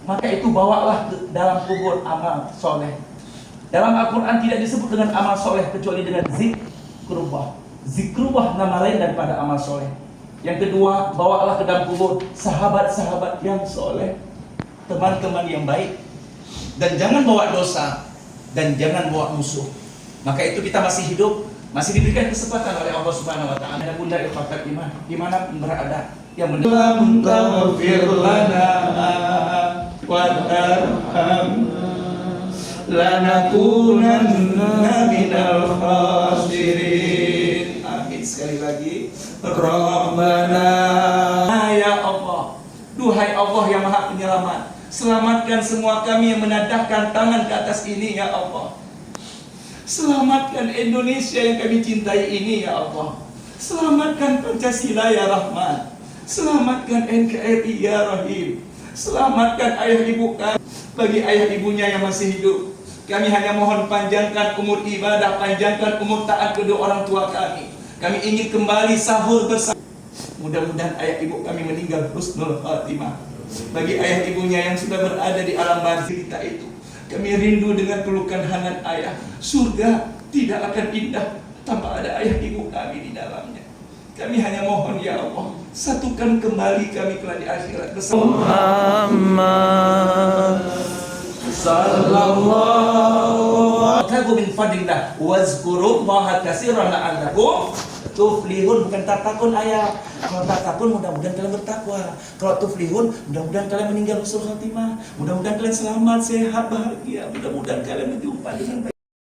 maka itu bawalah ke dalam kubur amal soleh. Dalam Al-Quran tidak disebut dengan amal soleh kecuali dengan zikrullah. Zikrullah nama lain daripada amal soleh. Yang kedua, bawalah ke dalam kubur sahabat-sahabat yang soleh, teman-teman yang baik. Dan jangan bawa dosa, dan jangan bawa musuh. Maka itu kita masih hidup, masih diberikan kesempatan oleh Allah Subhanahu wa taala. Dan Bunda ikhwatal iman, dimanapun berada, yang lam taghfir lana wa tarhamna lanakunanna minal khasirin. Amin. Sekali lagi, Rabbana, ya Allah, duhai Allah yang Maha Penyelamat, selamatkan semua kami yang menadahkan tangan ke atas ini ya Allah. Selamatkan Indonesia yang kami cintai ini ya Allah. Selamatkan Pancasila ya Rahman. Selamatkan NKRI ya Rahim. Selamatkan ayah ibu kami. Bagi ayah ibunya yang masih hidup, kami hanya mohon panjangkan umur ibadah, panjangkan umur taat kedua orang tua kami. Kami ingin kembali sahur bersama. Mudah-mudahan ayah ibu kami meninggal husnul khatimah. Bagi ayah ibunya yang sudah berada di alam barzah kita itu, kami rindu dengan pelukan hangat ayah. Surga tidak akan indah tanpa ada ayah ibu kami di dalamnya. Kami hanya mohon ya Allah, satukan kembali kami kelak di akhirat bersama Muhammad sallallahu Tabu min fadillah wazkurullaha katsiran la'allakum tuflihun. Bukan takun ayah. Kalau takun mudah-mudahan kalian bertakwa. Kalau tuflihun mudah-mudahan kalian meninggal husnul khatimah. Mudah-mudahan kalian selamat, sehat, bahagia. Mudah-mudahan kalian berjumpa dengan baik.